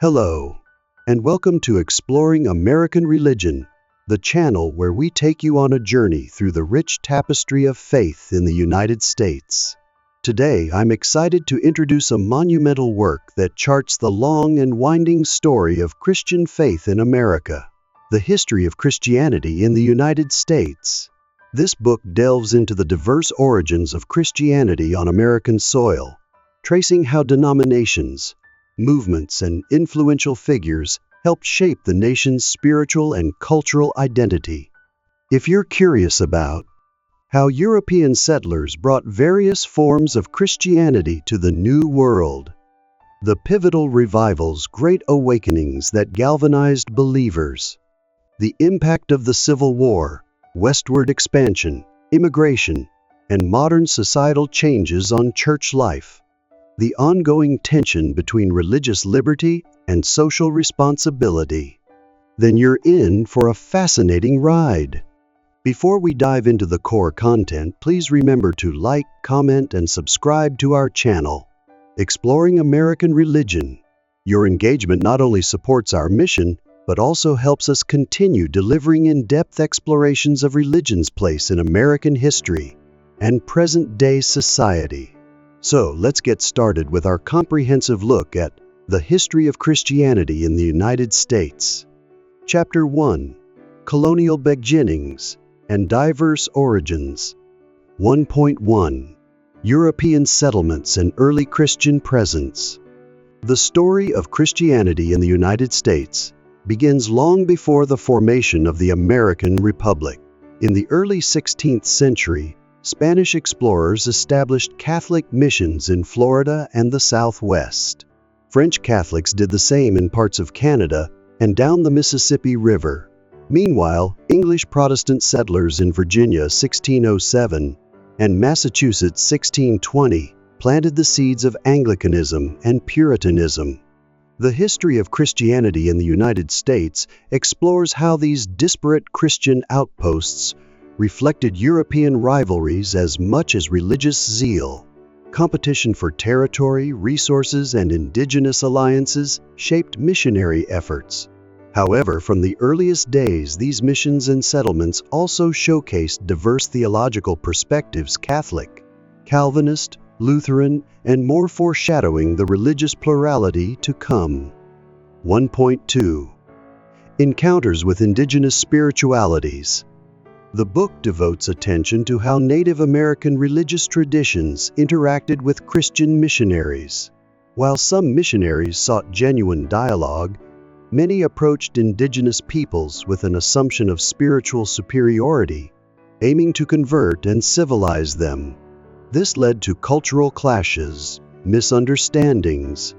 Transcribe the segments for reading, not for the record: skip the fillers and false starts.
Hello, and welcome to Exploring American Religion, the channel where we take you on a journey through the rich tapestry of faith in the United States. Today, I'm excited to introduce a monumental work that charts the long and winding story of Christian faith in America, the history of Christianity in the United States. This book delves into the diverse origins of Christianity on American soil, tracing how denominations, movements, and influential figures helped shape the nation's spiritual and cultural identity. If you're curious about how European settlers brought various forms of Christianity to the New World, the pivotal revivals, great awakenings that galvanized believers, the impact of the Civil War, westward expansion, immigration, and modern societal changes on church life, the ongoing tension between religious liberty and social responsibility, then you're in for a fascinating ride. Before we dive into the core content, please remember to like, comment, and subscribe to our channel, Exploring American Religion. Your engagement not only supports our mission, but also helps us continue delivering in-depth explorations of religion's place in American history and present-day society. So let's get started with our comprehensive look at the history of Christianity in the United States. Chapter 1: Colonial Beginnings and Diverse Origins. 1.1 European Settlements and Early Christian Presence. The story of Christianity in the United States begins long before the formation of the American Republic. In the early 16th century, Spanish explorers established Catholic missions in Florida and the Southwest. French Catholics did the same in parts of Canada and down the Mississippi River. Meanwhile, English Protestant settlers in Virginia 1607 and Massachusetts 1620 planted the seeds of Anglicanism and Puritanism. The history of Christianity in the United States explores how these disparate Christian outposts reflected European rivalries as much as religious zeal. Competition for territory, resources, and indigenous alliances shaped missionary efforts. However, from the earliest days, these missions and settlements also showcased diverse theological perspectives: Catholic, Calvinist, Lutheran, and more, foreshadowing the religious plurality to come. 1.2 Encounters with Indigenous Spiritualities. The book devotes attention to how Native American religious traditions interacted with Christian missionaries. While some missionaries sought genuine dialogue, many approached indigenous peoples with an assumption of spiritual superiority, aiming to convert and civilize them. This led to cultural clashes, misunderstandings,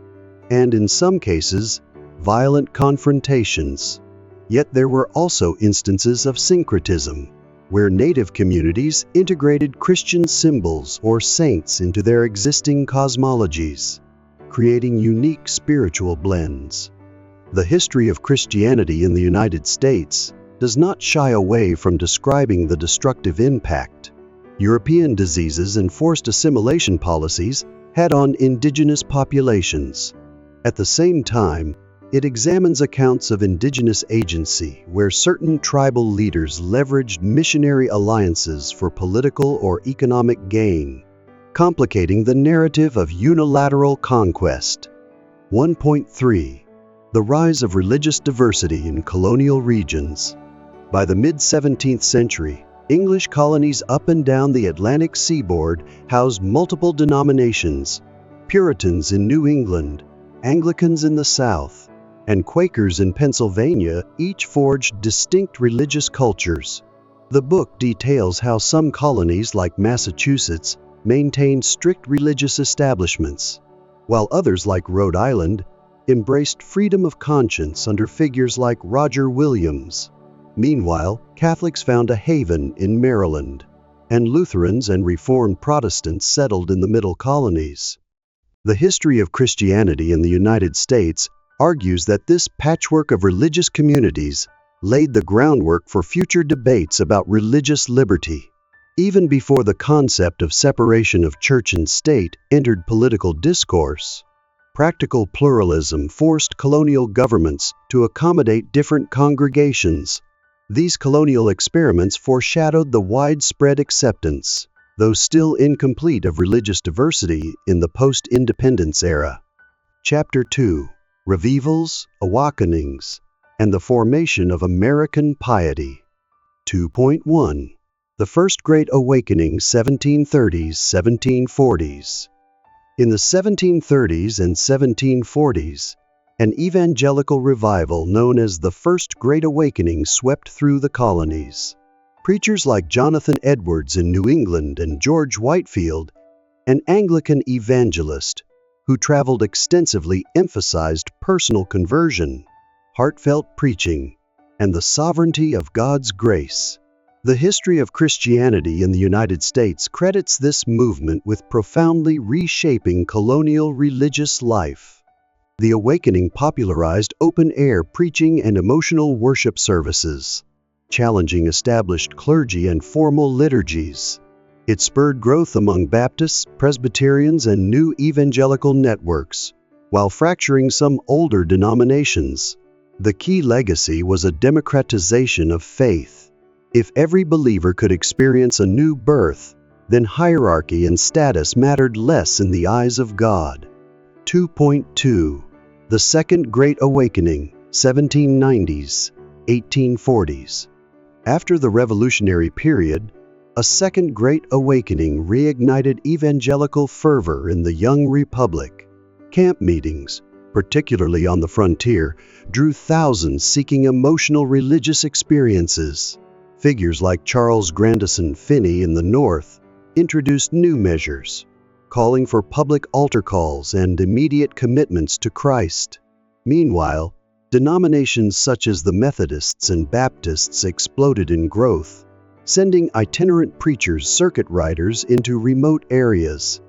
and in some cases, violent confrontations. Yet there were also instances of syncretism, where native communities integrated Christian symbols or saints into their existing cosmologies, creating unique spiritual blends. The history of Christianity in the United States does not shy away from describing the destructive impact European diseases and forced assimilation policies had on indigenous populations. At the same time, it examines accounts of indigenous agency where certain tribal leaders leveraged missionary alliances for political or economic gain, complicating the narrative of unilateral conquest. 1.3 The rise of religious diversity in colonial regions. By the mid-17th century, English colonies up and down the Atlantic seaboard housed multiple denominations: Puritans in New England, Anglicans in the South, and Quakers in Pennsylvania, each forged distinct religious cultures. The book details how some colonies, like Massachusetts, maintained strict religious establishments, while others, like Rhode Island, embraced freedom of conscience under figures like Roger Williams. Meanwhile, Catholics found a haven in Maryland, and Lutherans and Reformed Protestants settled in the middle colonies. The history of Christianity in the United States argues that this patchwork of religious communities laid the groundwork for future debates about religious liberty. Even before the concept of separation of church and state entered political discourse, Practical pluralism forced colonial governments to accommodate different congregations. These colonial experiments foreshadowed the widespread acceptance, though still incomplete, of religious diversity in the post-independence era. Chapter 2: Revivals, Awakenings, and the Formation of American Piety. 2.1. The First Great Awakening, 1730s-1740s. In the 1730s and 1740s, an evangelical revival known as the First Great Awakening swept through the colonies. Preachers like Jonathan Edwards in New England and George Whitefield, an Anglican evangelist who traveled extensively, emphasized personal conversion, heartfelt preaching, and the sovereignty of God's grace. The history of Christianity in the United States credits this movement with profoundly reshaping colonial religious life. The awakening popularized open-air preaching and emotional worship services, challenging established clergy and formal liturgies. It spurred growth among Baptists, Presbyterians, and new evangelical networks, while fracturing some older denominations. The key legacy was a democratization of faith. If every believer could experience a new birth, then hierarchy and status mattered less in the eyes of God. 2.2. The Second Great Awakening, 1790s, 1840s. After the Revolutionary period, a Second Great Awakening reignited evangelical fervor in the young republic. Camp meetings, particularly on the frontier, drew thousands seeking emotional religious experiences. Figures like Charles Grandison Finney in the North introduced new measures, calling for public altar calls and immediate commitments to Christ. Meanwhile, denominations such as the Methodists and Baptists exploded in growth, sending itinerant preachers, circuit riders into remote areas.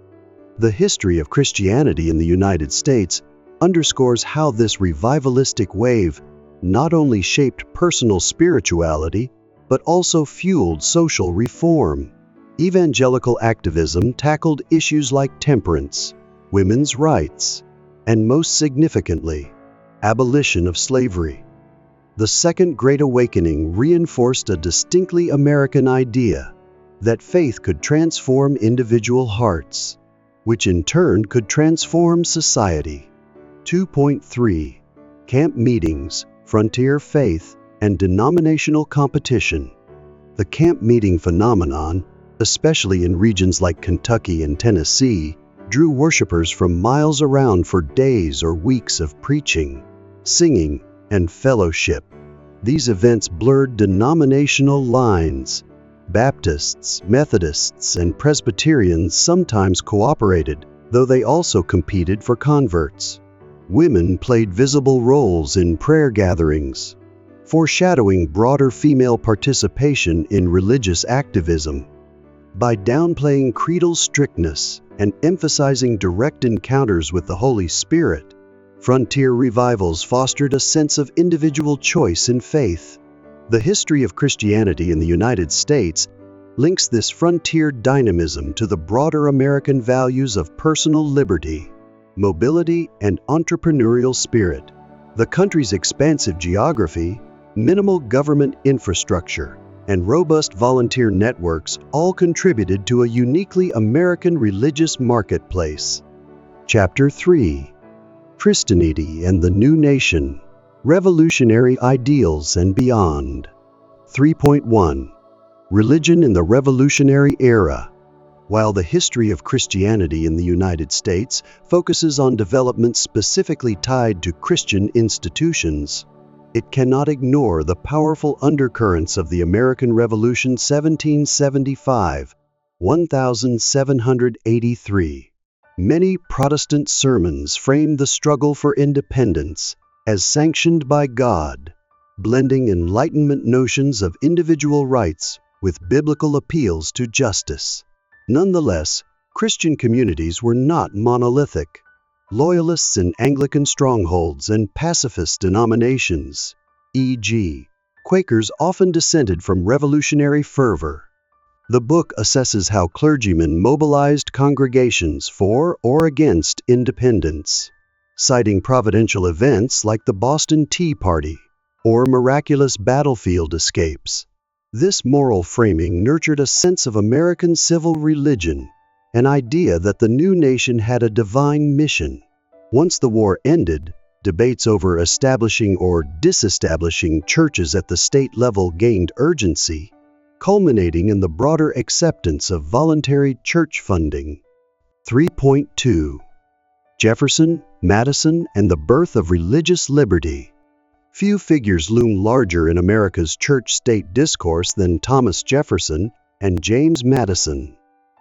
The history of Christianity in the United States underscores how this revivalistic wave not only shaped personal spirituality, but also fueled social reform. Evangelical activism tackled issues like temperance, women's rights, and most significantly, abolition of slavery. The Second Great Awakening reinforced a distinctly American idea that faith could transform individual hearts, which in turn could transform society. 2.3. Camp meetings, frontier faith, and denominational competition. The camp meeting phenomenon, especially in regions like Kentucky and Tennessee, drew worshipers from miles around for days or weeks of preaching, singing, and fellowship. These events blurred denominational lines. Baptists, Methodists, and Presbyterians sometimes cooperated, though they also competed for converts. Women played visible roles in prayer gatherings, foreshadowing broader female participation in religious activism. By downplaying creedal strictness and emphasizing direct encounters with the Holy Spirit, frontier revivals fostered a sense of individual choice in faith. The history of Christianity in the United States links this frontier dynamism to the broader American values of personal liberty, mobility, and entrepreneurial spirit. The country's expansive geography, minimal government infrastructure, and robust volunteer networks all contributed to a uniquely American religious marketplace. Chapter 3: Christianity and the New Nation, Revolutionary Ideals and Beyond. 3.1. Religion in the Revolutionary Era. While the history of Christianity in the United States focuses on developments specifically tied to Christian institutions, it cannot ignore the powerful undercurrents of the American Revolution 1775, 1783. Many Protestant sermons framed the struggle for independence as sanctioned by God, blending Enlightenment notions of individual rights with biblical appeals to justice. Nonetheless, Christian communities were not monolithic. Loyalists in Anglican strongholds and pacifist denominations, e.g., Quakers, often dissented from revolutionary fervor. The book assesses how clergymen mobilized congregations for or against independence. citing providential events like the Boston Tea Party or miraculous battlefield escapes. This moral framing nurtured a sense of American civil religion, an idea that the new nation had a divine mission. Once the war ended, debates over establishing or disestablishing churches at the state level gained urgency, culminating in the broader acceptance of voluntary church funding. 3.2. Jefferson, Madison, and the birth of religious liberty. Few figures loom larger in America's church-state discourse than Thomas Jefferson and James Madison.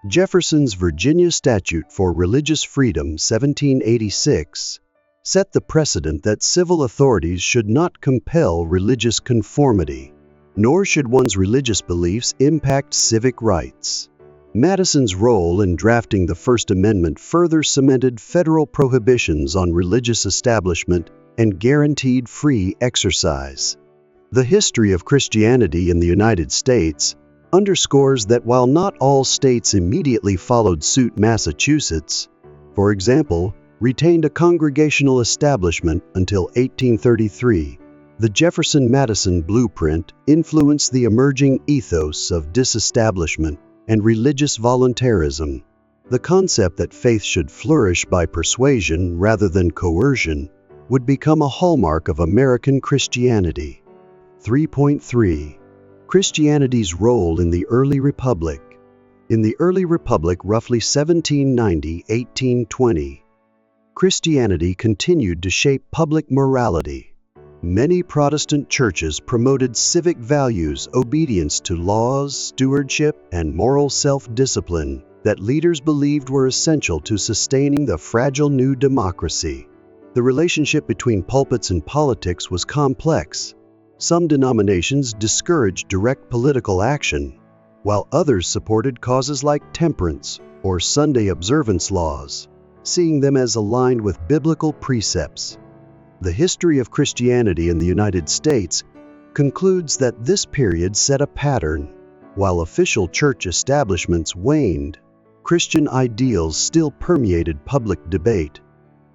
Jefferson's Virginia Statute for Religious Freedom, 1786, set the precedent that civil authorities should not compel religious conformity, nor should one's religious beliefs impact civic rights. Madison's role in drafting the First Amendment further cemented federal prohibitions on religious establishment and guaranteed free exercise. The history of Christianity in the United States underscores that while not all states immediately followed suit, Massachusetts, for example, retained a congregational establishment until 1833. The Jefferson-Madison blueprint influenced the emerging ethos of disestablishment and religious voluntarism. The concept that faith should flourish by persuasion rather than coercion would become a hallmark of American Christianity. 3.3. Christianity's role in the early republic. In the early republic, roughly 1790-1820, Christianity continued to shape public morality. Many Protestant churches promoted civic values, obedience to laws, stewardship, and moral self-discipline that leaders believed were essential to sustaining the fragile new democracy. The relationship between pulpits and politics was complex. Some denominations discouraged direct political action, while others supported causes like temperance or Sunday observance laws, seeing them as aligned with biblical precepts. The history of Christianity in the United States concludes that this period set a pattern. While official church establishments waned, Christian ideals still permeated public debate.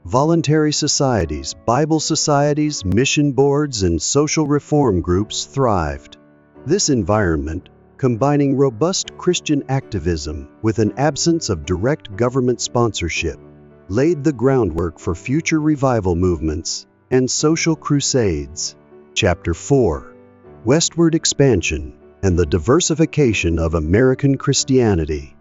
Voluntary societies, Bible societies, mission boards, and social reform groups thrived. This environment, combining robust Christian activism with an absence of direct government sponsorship, laid the groundwork for future revival movements and social crusades. Chapter 4. Westward Expansion and the Diversification of American Christianity.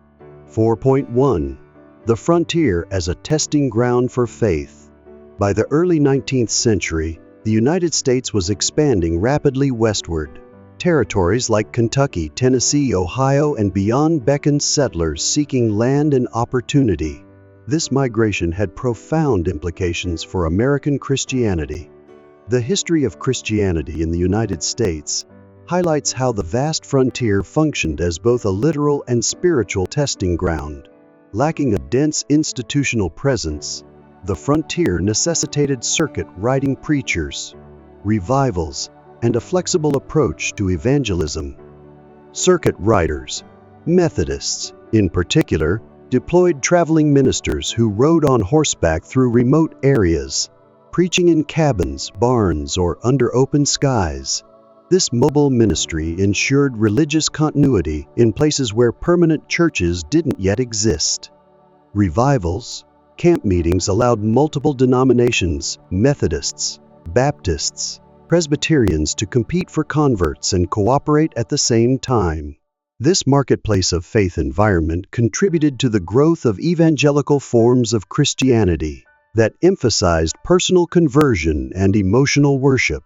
4.1. The Frontier as a Testing Ground for Faith. By the early 19th century, the United States was expanding rapidly westward. Territories like Kentucky, Tennessee, Ohio, and beyond beckoned settlers seeking land and opportunity. This migration had profound implications for American Christianity. The history of Christianity in the United States highlights how the vast frontier functioned as both a literal and spiritual testing ground. Lacking a dense institutional presence, the frontier necessitated circuit-riding preachers, revivals, and a flexible approach to evangelism. Circuit riders, Methodists in particular, deployed traveling ministers who rode on horseback through remote areas, preaching in cabins, barns, or under open skies. This mobile ministry ensured religious continuity in places where permanent churches didn't yet exist. Revivals, camp meetings allowed multiple denominations, Methodists, Baptists, Presbyterians to compete for converts and cooperate at the same time. This marketplace of faith environment contributed to the growth of evangelical forms of Christianity that emphasized personal conversion and emotional worship.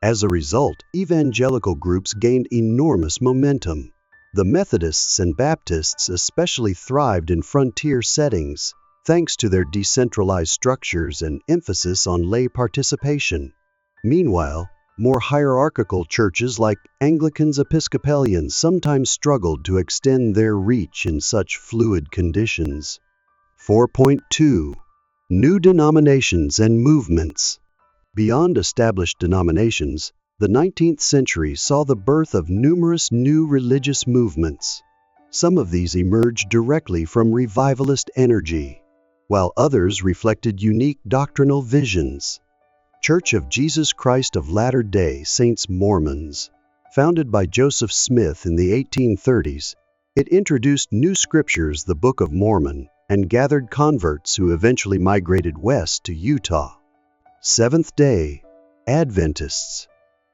As a result, evangelical groups gained enormous momentum. The Methodists and Baptists especially thrived in frontier settings, thanks to their decentralized structures and emphasis on lay participation. Meanwhile, more hierarchical churches like Anglicans, Episcopalians sometimes struggled to extend their reach in such fluid conditions. 4.2. New denominations and movements. Beyond established denominations, the 19th century saw the birth of numerous new religious movements. Some of these emerged directly from revivalist energy. while others reflected unique doctrinal visions. Church of Jesus Christ of Latter-day Saints Mormons. Founded by Joseph Smith in the 1830s, it introduced new scriptures, the Book of Mormon, and gathered converts who eventually migrated west to Utah. Seventh-day Adventists.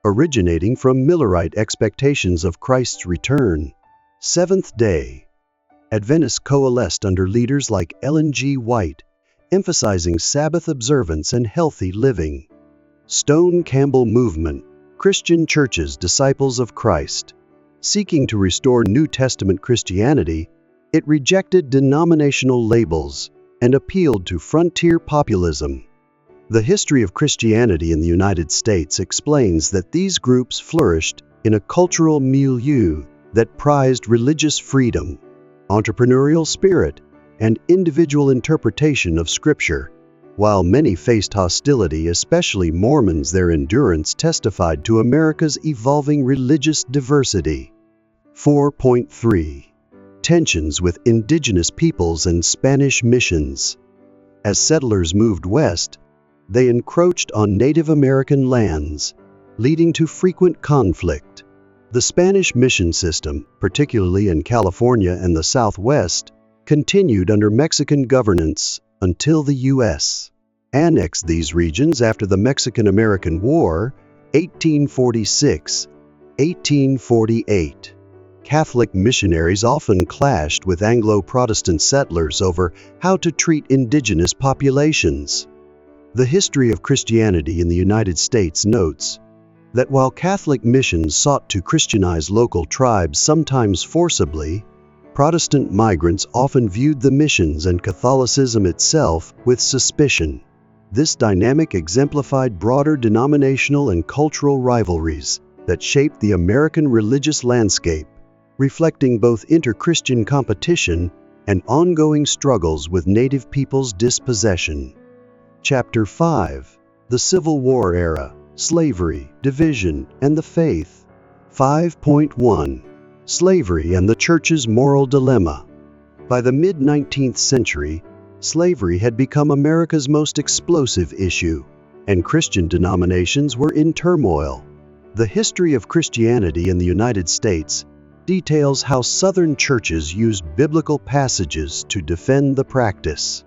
Originating from Millerite expectations of Christ's return, Seventh-day Adventists coalesced under leaders like Ellen G. White, emphasizing Sabbath observance and healthy living. Stone Campbell Movement. Christian churches, disciples of Christ. Seeking to restore New Testament Christianity, it rejected denominational labels and appealed to frontier populism. The history of Christianity in the United States explains that these groups flourished in a cultural milieu that prized religious freedom, entrepreneurial spirit, and individual interpretation of Scripture. While many faced hostility, especially Mormons, their endurance testified to America's evolving religious diversity. 4.3. Tensions with indigenous peoples and Spanish missions. As settlers moved west, they encroached on Native American lands, leading to frequent conflict. The Spanish mission system, particularly in California and the Southwest, continued under Mexican governance until the U.S. annexed these regions after the Mexican-American War, 1846-1848. Catholic missionaries often clashed with Anglo-Protestant settlers over how to treat indigenous populations. The history of Christianity in the United States notes that while Catholic missions sought to Christianize local tribes, sometimes forcibly, Protestant migrants often viewed the missions and Catholicism itself with suspicion. This dynamic exemplified broader denominational and cultural rivalries that shaped the American religious landscape, reflecting both inter-Christian competition and ongoing struggles with Native peoples' dispossession. Chapter 5. The Civil War Era, Slavery, Division, and the Faith. 5.1. Slavery and the Church's Moral Dilemma. By the mid-19th century, slavery had become America's most explosive issue, and Christian denominations were in turmoil. The history of Christianity in the United States details how Southern churches used biblical passages to defend the practice,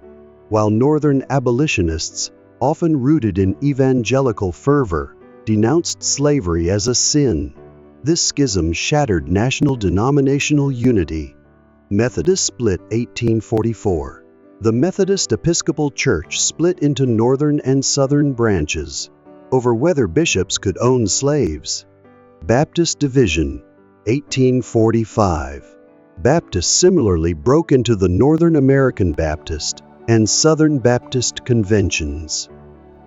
while Northern abolitionists, often rooted in evangelical fervor, denounced slavery as a sin. This schism shattered national denominational unity. Methodist split 1844. The Methodist Episcopal Church split into northern and southern branches over whether bishops could own slaves. Baptist division 1845. Baptists similarly broke into the Northern American Baptist and Southern Baptist conventions.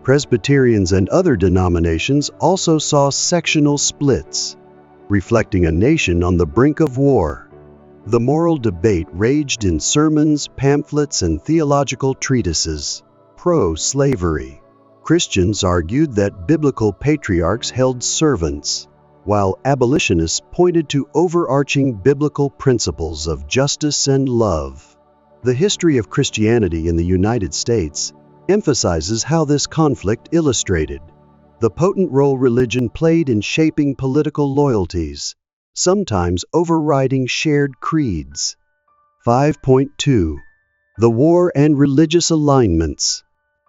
Presbyterians and other denominations also saw sectional splits, reflecting a nation on the brink of war. The moral debate raged in sermons, pamphlets, and theological treatises. Pro-slavery. Christians argued that biblical patriarchs held servants, while abolitionists pointed to overarching biblical principles of justice and love. The history of Christianity in the United States emphasizes how this conflict illustrated the potent role religion played in shaping political loyalties, sometimes overriding shared creeds. 5.2. The War and Religious Alignments.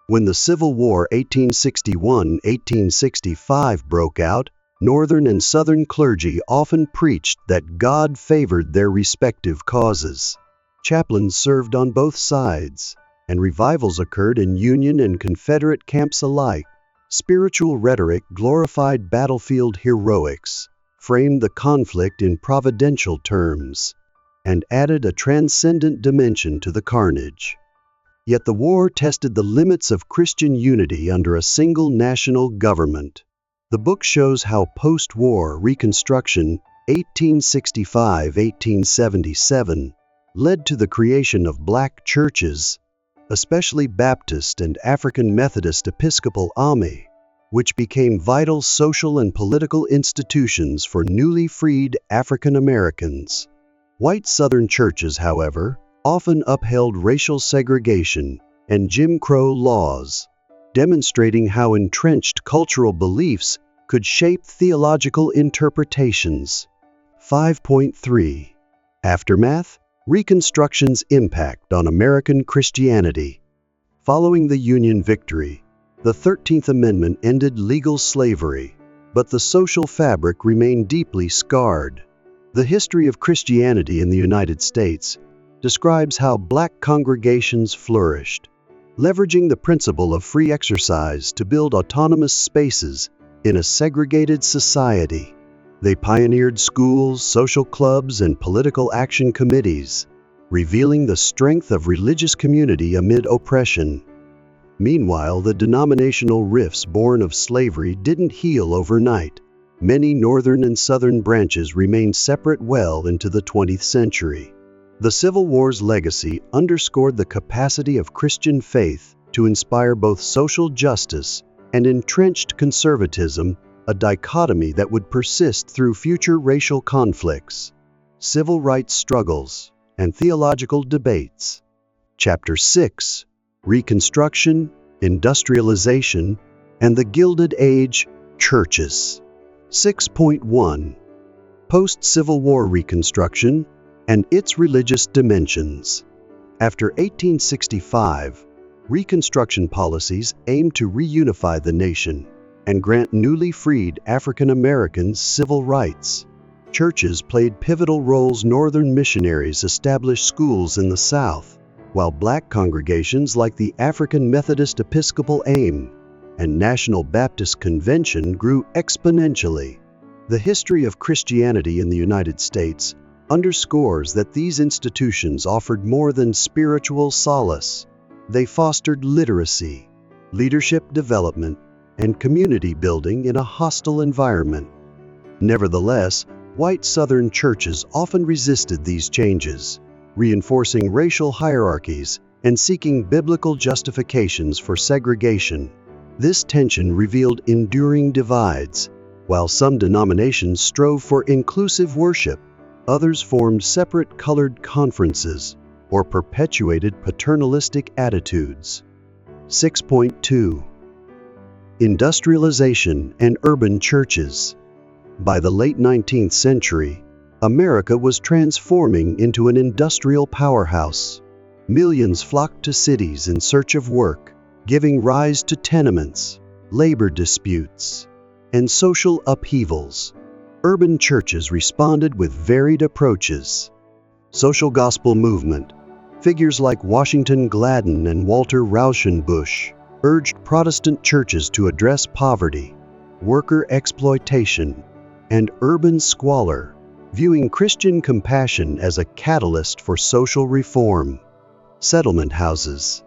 When the Civil War 1861-1865 broke out, Northern and Southern clergy often preached that God favored their respective causes. Chaplains served on both sides, and revivals occurred in Union and Confederate camps alike. Spiritual rhetoric glorified battlefield heroics, framed the conflict in providential terms, and added a transcendent dimension to the carnage. Yet the war tested the limits of Christian unity under a single national government. The book shows how post-war Reconstruction, 1865-1877, led to the creation of black churches, especially Baptist and African Methodist Episcopal AME, which became vital social and political institutions for newly freed African Americans. White Southern churches, however, often upheld racial segregation and Jim Crow laws, demonstrating how entrenched cultural beliefs could shape theological interpretations. 5.3. Aftermath: Reconstruction's impact on American Christianity. Following the Union victory, the 13th Amendment ended legal slavery, but the social fabric remained deeply scarred. The history of Christianity in the United States describes how black congregations flourished, leveraging the principle of free exercise to build autonomous spaces in a segregated society. They pioneered schools, social clubs, and political action committees, revealing the strength of religious community amid oppression. Meanwhile, the denominational rifts born of slavery didn't heal overnight. Many northern and southern branches remained separate well into the 20th century. The Civil War's legacy underscored the capacity of Christian faith to inspire both social justice and entrenched conservatism, a dichotomy that would persist through future racial conflicts, civil rights struggles, and theological debates. Chapter 6: Reconstruction, Industrialization, and the Gilded Age, Churches. 6.1. Post-Civil War Reconstruction and its religious dimensions. After 1865, Reconstruction policies aimed to reunify the nation and grant newly freed African Americans civil rights. Churches played pivotal roles. Northern missionaries established schools in the South, while black congregations like the African Methodist Episcopal AIM and National Baptist Convention grew exponentially. The history of Christianity in the United States underscores that these institutions offered more than spiritual solace. They fostered literacy, leadership development, and community building in a hostile environment. Nevertheless, white Southern churches often resisted these changes, reinforcing racial hierarchies and seeking biblical justifications for segregation. This tension revealed enduring divides. While some denominations strove for inclusive worship, others formed separate colored conferences or perpetuated paternalistic attitudes. 6.2. Industrialization and urban churches. By the late 19th century, America was transforming into an industrial powerhouse. Millions flocked to cities in search of work, giving rise to tenements, labor disputes, and social upheavals. Urban churches responded with varied approaches. Social gospel movement. Figures like Washington Gladden and Walter Rauschenbusch urged Protestant churches to address poverty, worker exploitation, and urban squalor, viewing Christian compassion as a catalyst for social reform. Settlement houses.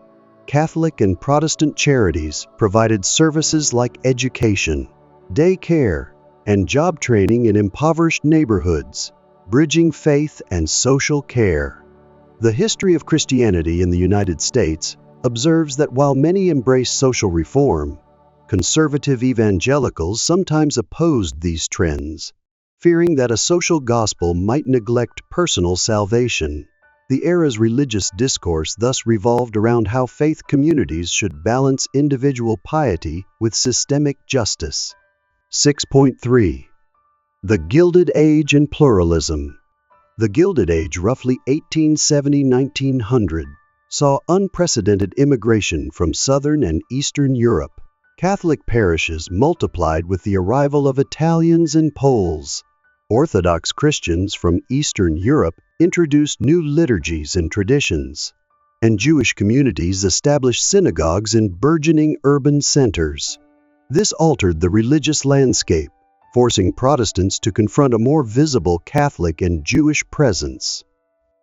Catholic and Protestant charities provided services like education, daycare, and job training in impoverished neighborhoods, bridging faith and social care. The history of Christianity in the United States observes that while many embraced social reform, conservative evangelicals sometimes opposed these trends, fearing that a social gospel might neglect personal salvation. The era's religious discourse thus revolved around how faith communities should balance individual piety with systemic justice. 6.3. The Gilded Age and Pluralism. The Gilded Age, roughly 1870-1900, saw unprecedented immigration from Southern and Eastern Europe. Catholic parishes multiplied with the arrival of Italians and Poles. Orthodox Christians from Eastern Europe introduced new liturgies and traditions, and Jewish communities established synagogues in burgeoning urban centers. This altered the religious landscape, forcing Protestants to confront a more visible Catholic and Jewish presence.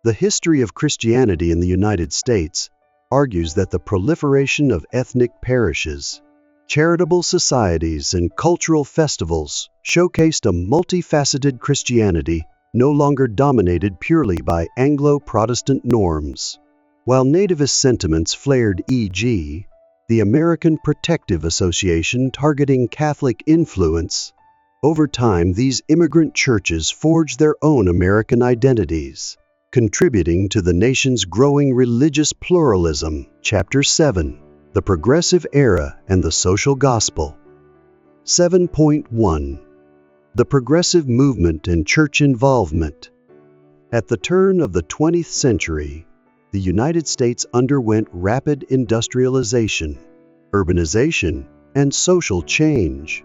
The history of Christianity in the United States argues that the proliferation of ethnic parishes, charitable societies, and cultural festivals showcased a multifaceted Christianity no longer dominated purely by Anglo-Protestant norms. While nativist sentiments flared, e.g., the American Protective Association targeting Catholic influence, over time these immigrant churches forged their own American identities. contributing to the nation's growing religious pluralism. Chapter 7. The Progressive Era and the Social Gospel. 7.1. The Progressive Movement and Church Involvement. At the turn of the 20th century, the United States underwent rapid industrialization, urbanization, and social change.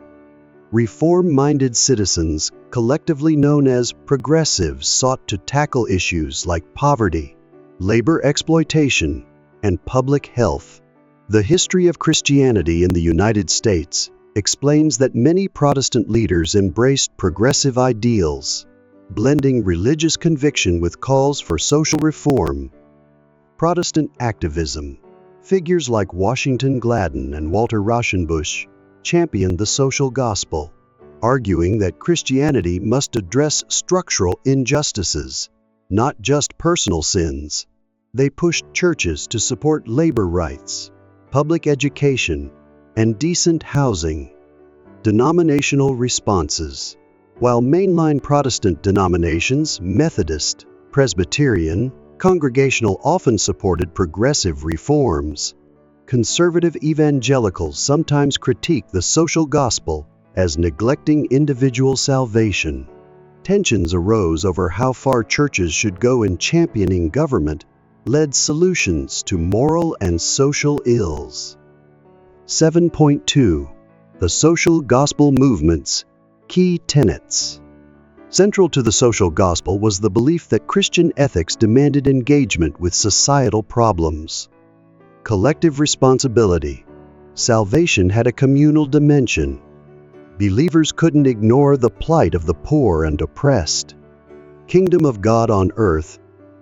Reform-minded citizens, collectively known as progressives, sought to tackle issues like poverty, labor exploitation, and public health. The history of Christianity in the United States explains that many Protestant leaders embraced progressive ideals, blending religious conviction with calls for social reform. Protestant activism. Figures like Washington Gladden and Walter Rauschenbusch championed the social gospel, arguing that Christianity must address structural injustices, not just personal sins. They pushed churches to support labor rights, public education, and decent housing. Denominational responses. While mainline Protestant denominations, Methodist, Presbyterian, Congregational, often supported progressive reforms, conservative evangelicals sometimes critique the social gospel as neglecting individual salvation. Tensions arose over how far churches should go in championing government-led solutions to moral and social ills. 7.2. The Social Gospel Movement's Key Tenets. Central to the social gospel was the belief that Christian ethics demanded engagement with societal problems. Collective responsibility. Salvation had a communal dimension. Believers couldn't ignore the plight of the poor and oppressed. Kingdom of God on earth.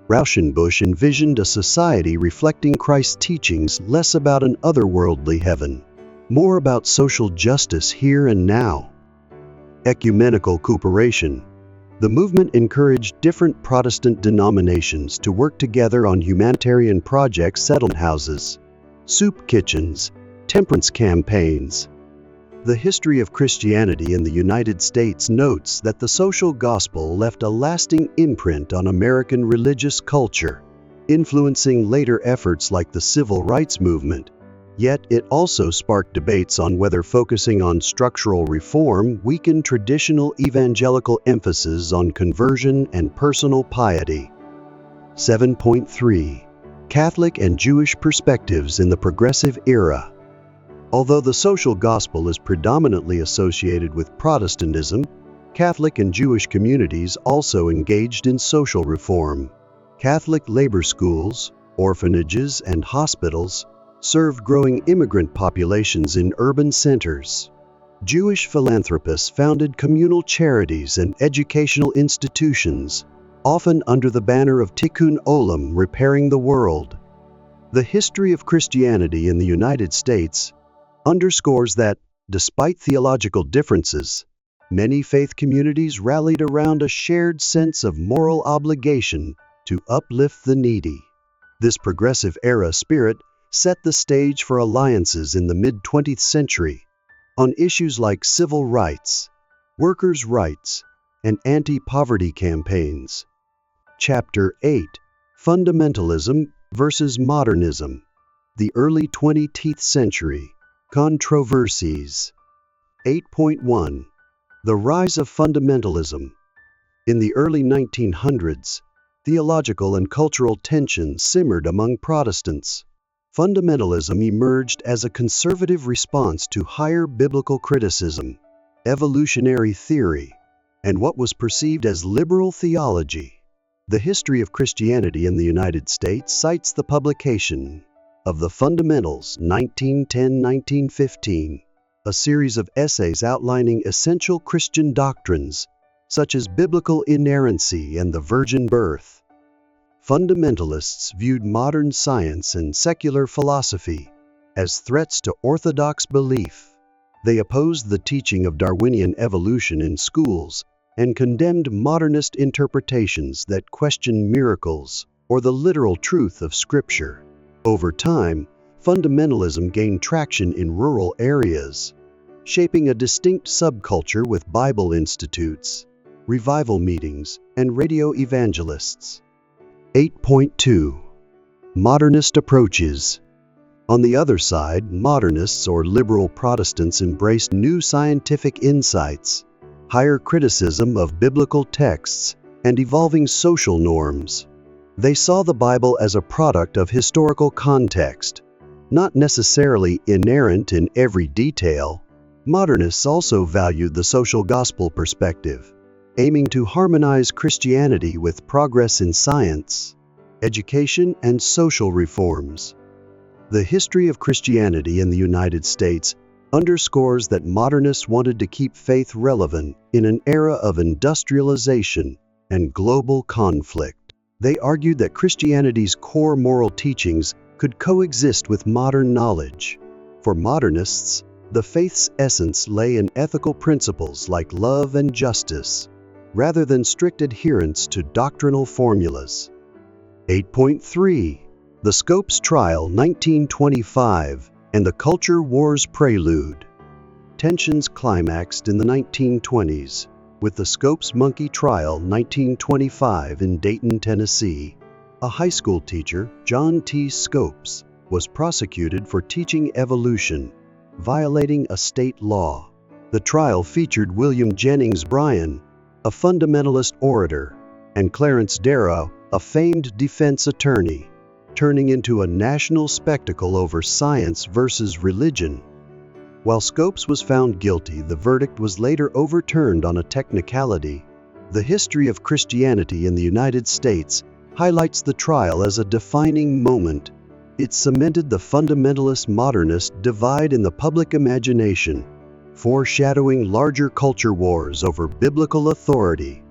Rauschenbusch envisioned a society reflecting Christ's teachings, less about an otherworldly heaven, more about social justice here and now. Ecumenical cooperation. The movement encouraged different Protestant denominations to work together on humanitarian projects, settlement houses, soup kitchens, temperance campaigns. The history of Christianity in the United States notes that the social gospel left a lasting imprint on American religious culture, influencing later efforts like the civil rights movement. Yet it also sparked debates on whether focusing on structural reform weakened traditional evangelical emphasis on conversion and personal piety. 7.3. Catholic and Jewish perspectives in the Progressive Era. Although the social gospel is predominantly associated with Protestantism, Catholic and Jewish communities also engaged in social reform. Catholic labor schools, orphanages, and hospitals served growing immigrant populations in urban centers. Jewish philanthropists founded communal charities and educational institutions, often under the banner of Tikkun Olam, repairing the world. The history of Christianity in the United States underscores that, despite theological differences, many faith communities rallied around a shared sense of moral obligation to uplift the needy. This progressive era spirit set the stage for alliances in the mid-20th century on issues like civil rights, workers' rights, and anti-poverty campaigns. Chapter 8. Fundamentalism versus Modernism. The Early 20th Century. Controversies. 8.1. The Rise of Fundamentalism. In the early 1900s, theological and cultural tensions simmered among Protestants. Fundamentalism emerged as a conservative response to higher biblical criticism, evolutionary theory, and what was perceived as liberal theology. The History of Christianity in the United States cites the publication of The Fundamentals, 1910-1915, a series of essays outlining essential Christian doctrines, such as biblical inerrancy and the virgin birth. Fundamentalists viewed modern science and secular philosophy as threats to orthodox belief. They opposed the teaching of Darwinian evolution in schools and condemned modernist interpretations that questioned miracles or the literal truth of Scripture. Over time, fundamentalism gained traction in rural areas, shaping a distinct subculture with Bible institutes, revival meetings, and radio evangelists. 8.2 Modernist Approaches. On the other side, modernists or liberal Protestants embraced new scientific insights, higher criticism of biblical texts, and evolving social norms. They saw the Bible as a product of historical context, not necessarily inerrant in every detail. Modernists also valued the social gospel perspective, aiming to harmonize Christianity with progress in science, education, and social reforms. The history of Christianity in the United States underscores that modernists wanted to keep faith relevant in an era of industrialization and global conflict. They argued that Christianity's core moral teachings could coexist with modern knowledge. For modernists, the faith's essence lay in ethical principles like love and justice, rather than strict adherence to doctrinal formulas. 8.3 The Scopes Trial 1925 and the Culture Wars Prelude. Tensions climaxed in the 1920s with the Scopes Monkey Trial 1925 in Dayton, Tennessee. A high school teacher, John T. Scopes, was prosecuted for teaching evolution, violating a state law. The trial featured William Jennings Bryan, a fundamentalist orator, and Clarence Darrow, a famed defense attorney, turning into a national spectacle over science versus religion. While Scopes was found guilty, the verdict was later overturned on a technicality. The history of Christianity in the United States highlights the trial as a defining moment. It cemented the fundamentalist-modernist divide in the public imagination, foreshadowing larger culture wars over biblical authority,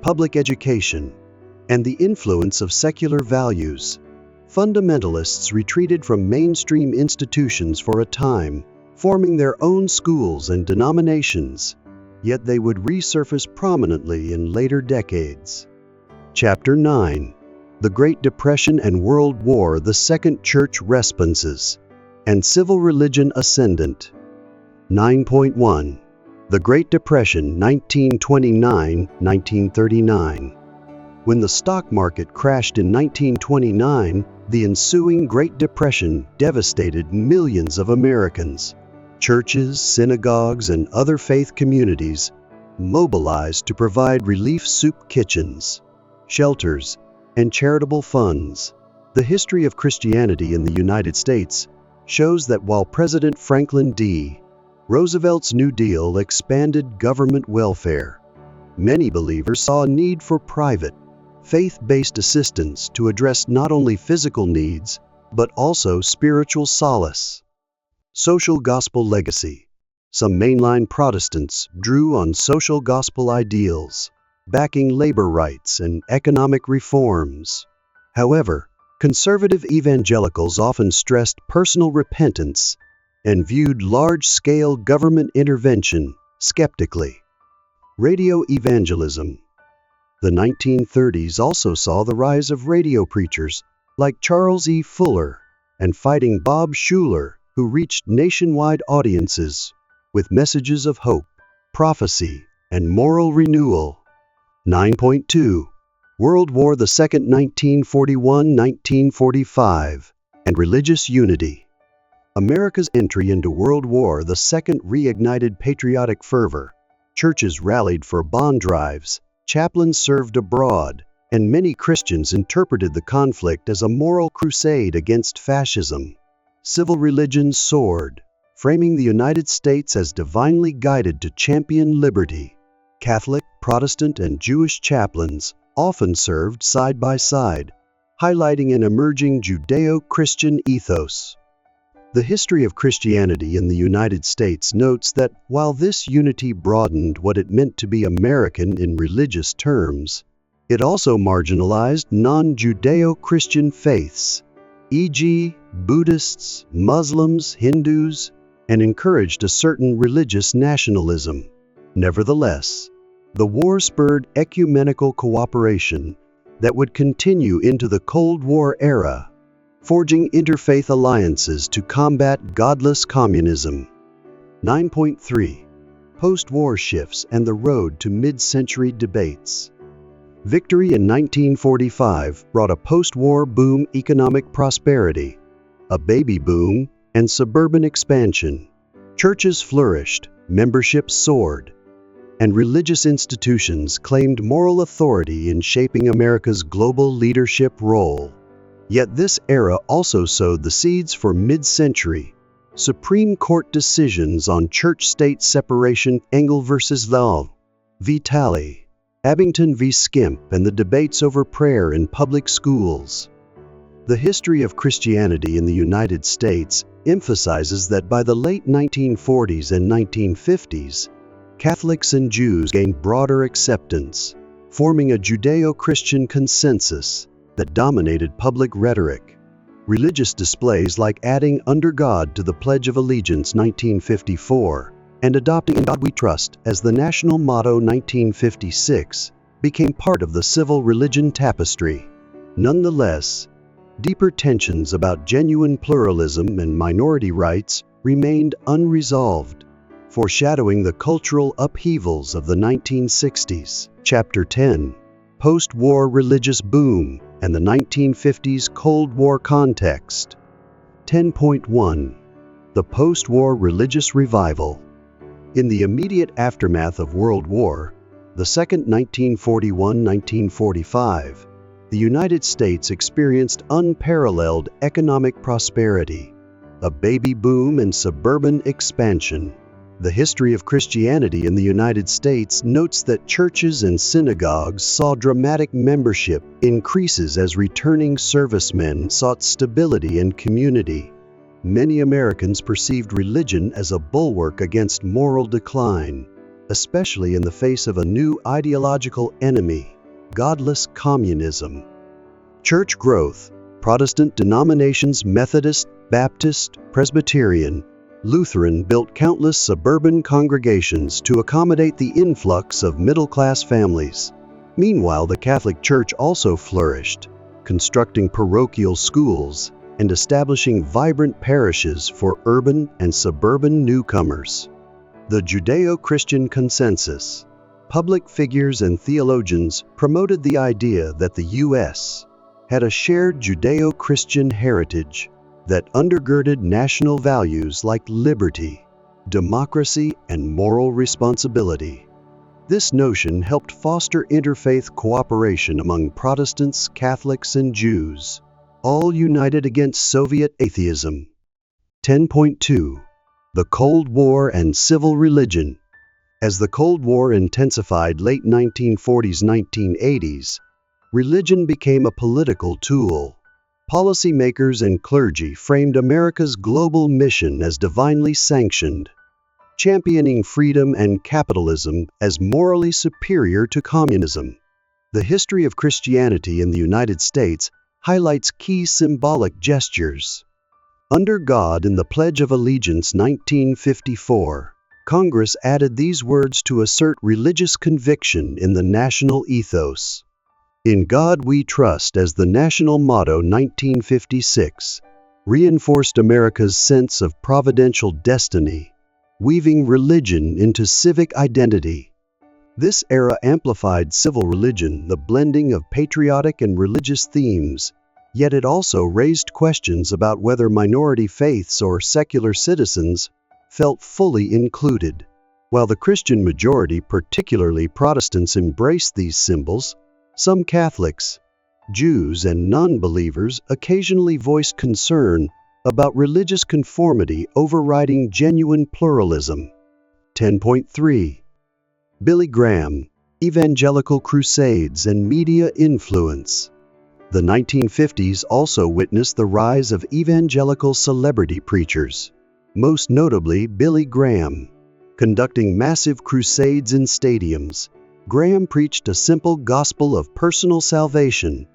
public education, and the influence of secular values. Fundamentalists retreated from mainstream institutions for a time, forming their own schools and denominations, yet they would resurface prominently in later decades. Chapter 9 The Great Depression and World War, the Second Church Responses, and Civil Religion Ascendant. 9.1 The Great Depression 1929-1939. When the stock market crashed in 1929, the ensuing Great Depression devastated millions of Americans. Churches, synagogues, and other faith communities mobilized to provide relief soup kitchens, shelters, and charitable funds. The history of Christianity in the United States shows that while President Franklin D. Roosevelt's New Deal expanded government welfare, many believers saw a need for private, faith-based assistance to address not only physical needs, but also spiritual solace. Social gospel legacy. Some mainline Protestants drew on social gospel ideals, backing labor rights and economic reforms. However, conservative evangelicals often stressed personal repentance and viewed large-scale government intervention skeptically. Radio evangelism. The 1930s also saw the rise of radio preachers like Charles E. Fuller and Fighting Bob Schuller, who reached nationwide audiences with messages of hope, prophecy, and moral renewal. 9.2 World War II 1941-1945 and Religious Unity. America's entry into World War II reignited patriotic fervor. Churches rallied for bond drives, chaplains served abroad, and many Christians interpreted the conflict as a moral crusade against fascism. Civil religion soared, framing the United States as divinely guided to champion liberty. Catholic, Protestant, and Jewish chaplains often served side by side, highlighting an emerging Judeo-Christian ethos. The history of Christianity in the United States notes that while this unity broadened what it meant to be American in religious terms, it also marginalized non-Judeo-Christian faiths, e.g., Buddhists, Muslims, Hindus, and encouraged a certain religious nationalism. Nevertheless, the war spurred ecumenical cooperation that would continue into the Cold War era, forging interfaith alliances to combat godless communism. 9.3 Post-war shifts and the road to mid-century debates. Victory in 1945 brought a post-war boom, economic prosperity, a baby boom, and suburban expansion. Churches flourished, membership soared, and religious institutions claimed moral authority in shaping America's global leadership role. Yet this era also sowed the seeds for mid-century Supreme Court decisions on church-state separation, Engel versus Law v. Talley, Abington v. Skimp, and the debates over prayer in public schools. The history of Christianity in the United States emphasizes that by the late 1940s and 1950s, Catholics and Jews gained broader acceptance, forming a Judeo-Christian consensus that dominated public rhetoric. Religious displays like adding "Under God" to the Pledge of Allegiance 1954 and adopting "In God We Trust" as the national motto 1956 became part of the civil religion tapestry. Nonetheless, deeper tensions about genuine pluralism and minority rights remained unresolved, foreshadowing the cultural upheavals of the 1960s. Chapter 10: Post-War Religious Boom and the 1950s Cold War Context. 10.1 The Post-War Religious Revival. In the immediate aftermath of World War, the Second 1941-1945, the United States experienced unparalleled economic prosperity, a baby boom and suburban expansion. The history of Christianity in the United States notes that churches and synagogues saw dramatic membership increases as returning servicemen sought stability and community. Many Americans perceived religion as a bulwark against moral decline, especially in the face of a new ideological enemy, godless communism. Church growth: Protestant denominations Methodist, Baptist, Presbyterian, Lutheran built countless suburban congregations to accommodate the influx of middle-class families. Meanwhile, the Catholic Church also flourished, constructing parochial schools and establishing vibrant parishes for urban and suburban newcomers. The Judeo-Christian consensus: Public figures and theologians promoted the idea that the U.S. had a shared Judeo-Christian heritage that undergirded national values like liberty, democracy, and moral responsibility. This notion helped foster interfaith cooperation among Protestants, Catholics, and Jews, all united against Soviet atheism. 10.2 The Cold War and Civil Religion. As the Cold War intensified late 1940s-1980s, religion became a political tool. Policymakers and clergy framed America's global mission as divinely sanctioned, championing freedom and capitalism as morally superior to communism. The history of Christianity in the United States highlights key symbolic gestures. Under God in the Pledge of Allegiance 1954, Congress added these words to assert religious conviction in the national ethos. In God We Trust as the national motto 1956 reinforced America's sense of providential destiny, weaving religion into civic identity. This era amplified civil religion, the blending of patriotic and religious themes, yet it also raised questions about whether minority faiths or secular citizens felt fully included. While the Christian majority, particularly Protestants, embraced these symbols, some Catholics, Jews, and non-believers occasionally voiced concern about religious conformity overriding genuine pluralism. 10.3 Billy Graham, Evangelical Crusades and Media Influence. The 1950s also witnessed the rise of evangelical celebrity preachers, most notably Billy Graham. Conducting massive crusades in stadiums, Graham preached a simple gospel of personal salvation,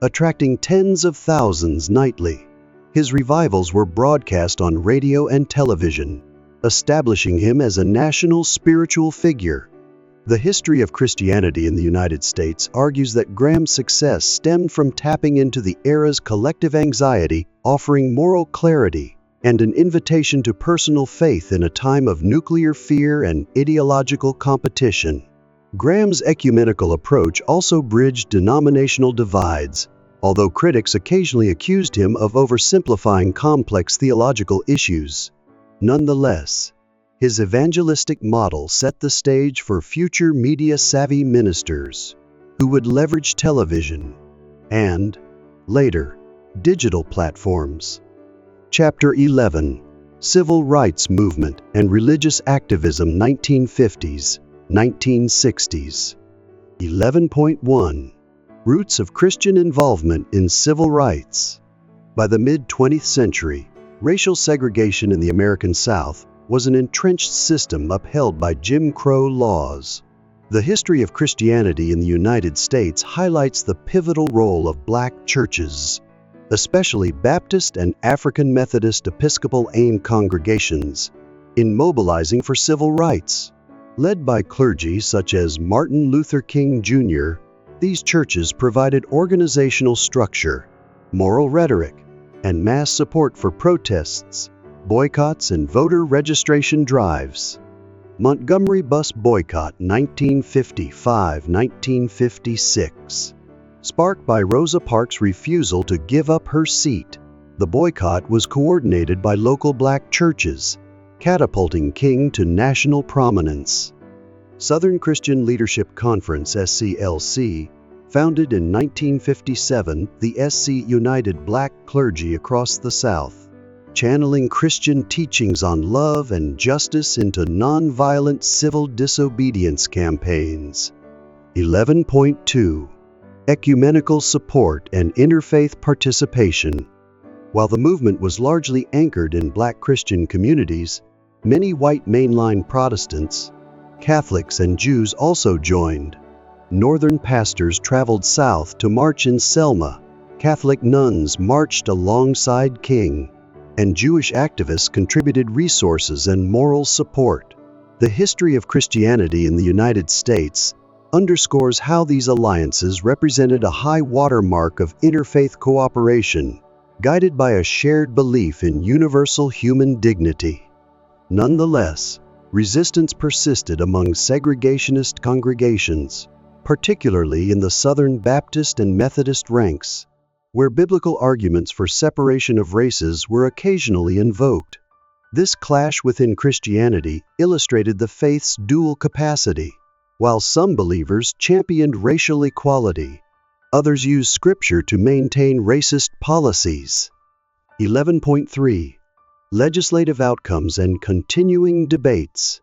attracting tens of thousands nightly. His revivals were broadcast on radio and television, establishing him as a national spiritual figure. The history of Christianity in the United States argues that Graham's success stemmed from tapping into the era's collective anxiety, offering moral clarity and an invitation to personal faith in a time of nuclear fear and ideological competition. Graham's ecumenical approach also bridged denominational divides, although critics occasionally accused him of oversimplifying complex theological issues. Nonetheless, his evangelistic model set the stage for future media-savvy ministers who would leverage television and, later, digital platforms. Chapter 11: Civil Rights Movement and Religious Activism 1950s, 1960s. 11.1 Roots of Christian Involvement in Civil Rights. By the mid-20th century, racial segregation in the American South was an entrenched system upheld by Jim Crow laws. The history of Christianity in the United States highlights the pivotal role of black churches, especially Baptist and African Methodist Episcopal AIM congregations, in mobilizing for civil rights. Led by clergy such as Martin Luther King Jr., these churches provided organizational structure, moral rhetoric, and mass support for protests, boycotts, and voter registration drives. Montgomery Bus Boycott 1955-1956. Sparked by Rosa Parks' refusal to give up her seat, the boycott was coordinated by local black churches, catapulting King to national prominence. Southern Christian Leadership Conference (SCLC), founded in 1957, the SC united black clergy across the South, channeling Christian teachings on love and justice into nonviolent civil disobedience campaigns. 11.2 Ecumenical Support and Interfaith Participation. While the movement was largely anchored in black Christian communities, many white mainline Protestants, Catholics, and Jews also joined. Northern pastors traveled south to march in Selma, Catholic nuns marched alongside King, and Jewish activists contributed resources and moral support. The history of Christianity in the United States underscores how these alliances represented a high watermark of interfaith cooperation, guided by a shared belief in universal human dignity. Nonetheless, resistance persisted among segregationist congregations, particularly in the Southern Baptist and Methodist ranks, where biblical arguments for separation of races were occasionally invoked. This clash within Christianity illustrated the faith's dual capacity. While some believers championed racial equality, others used Scripture to maintain racist policies. 11.3 Legislative Outcomes and Continuing Debates.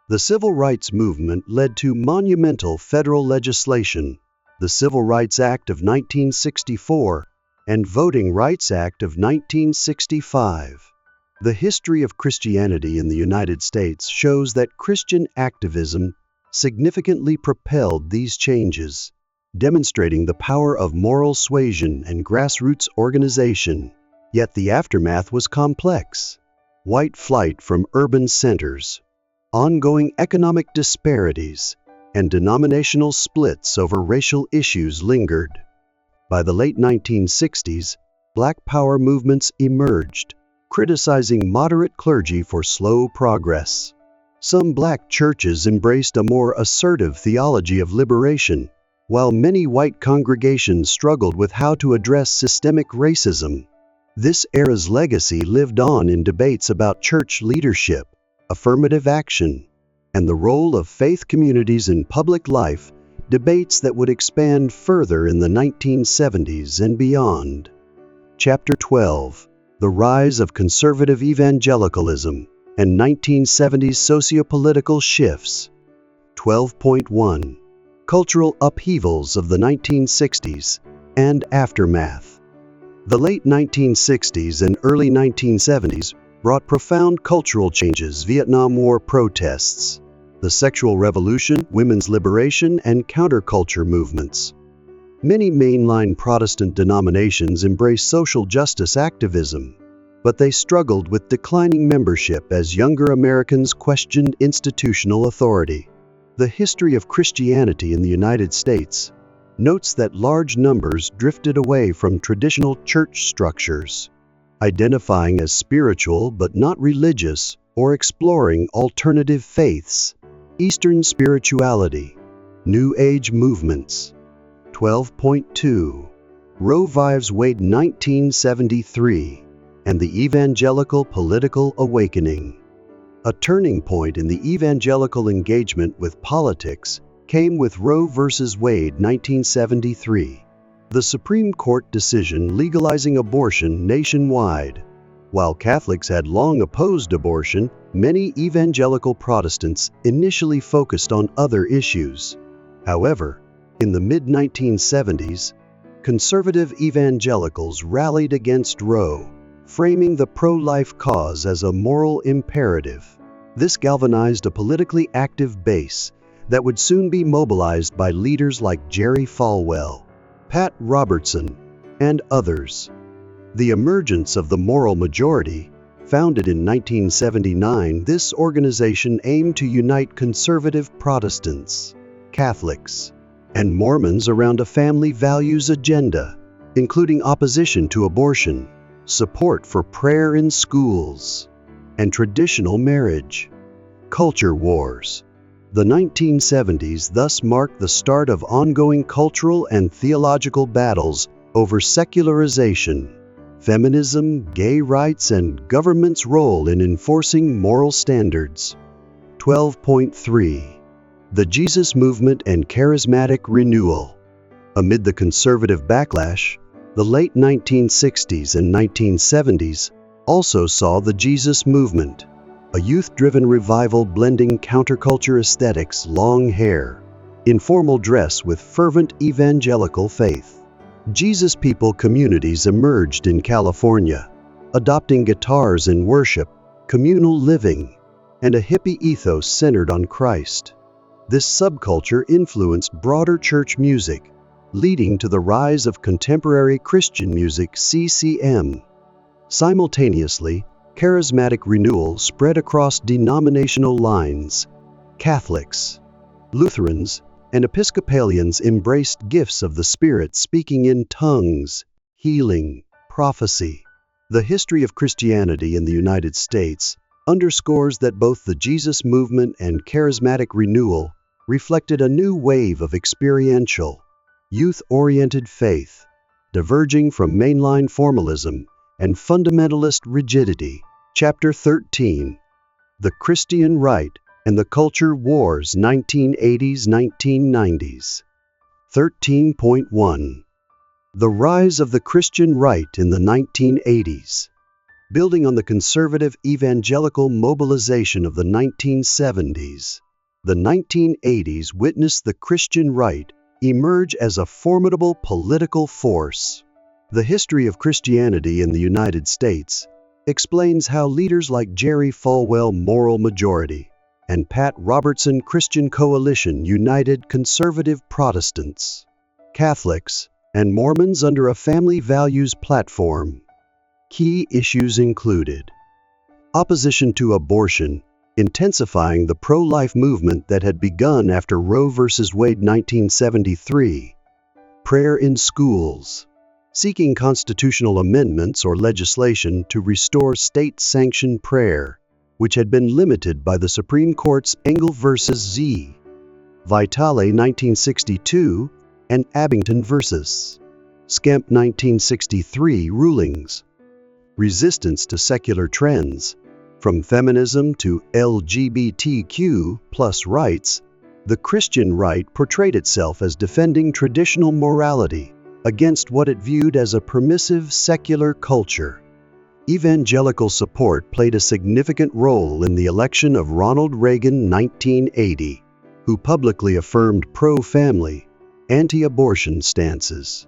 The Civil Rights Movement led to monumental federal legislation, the Civil Rights Act of 1964 and Voting Rights Act of 1965. The history of Christianity in the United States shows that Christian activism significantly propelled these changes, demonstrating the power of moral suasion and grassroots organization. Yet the aftermath was complex. White flight from urban centers, ongoing economic disparities, and denominational splits over racial issues lingered. By the late 1960s, Black Power movements emerged, criticizing moderate clergy for slow progress. Some black churches embraced a more assertive theology of liberation, while many white congregations struggled with how to address systemic racism. This era's legacy lived on in debates about church leadership, affirmative action, and the role of faith communities in public life, debates that would expand further in the 1970s and beyond. Chapter 12: The Rise of Conservative Evangelicalism and 1970s Sociopolitical Shifts. 12.1 Cultural Upheavals of the 1960s and Aftermath. The late 1960s and early 1970s brought profound cultural changes: Vietnam War protests, the sexual revolution, women's liberation, and counterculture movements. Many mainline Protestant denominations embraced social justice activism, but they struggled with declining membership as younger Americans questioned institutional authority. The history of Christianity in the United States notes that large numbers drifted away from traditional church structures, identifying as spiritual but not religious, or exploring alternative faiths. Eastern spirituality. New Age movements. 12.2. Roe v. Wade 1973 and the Evangelical Political Awakening. A turning point in the evangelical engagement with politics came with Roe v. Wade 1973, the Supreme Court decision legalizing abortion nationwide. While Catholics had long opposed abortion, many evangelical Protestants initially focused on other issues. However, in the mid-1970s, conservative evangelicals rallied against Roe, framing the pro-life cause as a moral imperative. This galvanized a politically active base that would soon be mobilized by leaders like Jerry Falwell, Pat Robertson, and others. The emergence of the Moral Majority, founded in 1979, this organization aimed to unite conservative Protestants, Catholics, and Mormons around a family values agenda, including opposition to abortion, support for prayer in schools, and traditional marriage. Culture wars. The 1970s thus marked the start of ongoing cultural and theological battles over secularization, feminism, gay rights, and government's role in enforcing moral standards. 12.3. The Jesus Movement and Charismatic Renewal. Amid the conservative backlash, the late 1960s and 1970s also saw the Jesus Movement, a youth-driven revival blending counterculture aesthetics, long hair, informal dress with fervent evangelical faith. Jesus People communities emerged in California, adopting guitars in worship, communal living, and a hippie ethos centered on Christ. This subculture influenced broader church music, leading to the rise of contemporary Christian music (CCM). Simultaneously, charismatic renewal spread across denominational lines. Catholics, Lutherans, and Episcopalians embraced gifts of the Spirit, speaking in tongues, healing, prophecy. The history of Christianity in the United States underscores that both the Jesus Movement and charismatic renewal reflected a new wave of experiential, youth-oriented faith, diverging from mainline formalism and fundamentalist rigidity. Chapter 13. The Christian Right and the Culture Wars 1980s-1990s. 13.1. The Rise of the Christian Right in the 1980s. Building on the conservative evangelical mobilization of the 1970s, the 1980s witnessed the Christian right emerge as a formidable political force. The history of Christianity in the United States explains how leaders like Jerry Falwell Moral Majority and Pat Robertson Christian Coalition united conservative Protestants, Catholics, and Mormons under a family values platform. Key issues included opposition to abortion, intensifying the pro-life movement that had begun after Roe v. Wade 1973, prayer in schools, seeking constitutional amendments or legislation to restore state-sanctioned prayer, which had been limited by the Supreme Court's Engel v. Z. Vitale 1962 and Abington v. Skemp 1963 rulings. Resistance to secular trends. From feminism to LGBTQ+ rights, the Christian right portrayed itself as defending traditional morality against what it viewed as a permissive secular culture. Evangelical support played a significant role in the election of Ronald Reagan 1980, who publicly affirmed pro-family, anti-abortion stances.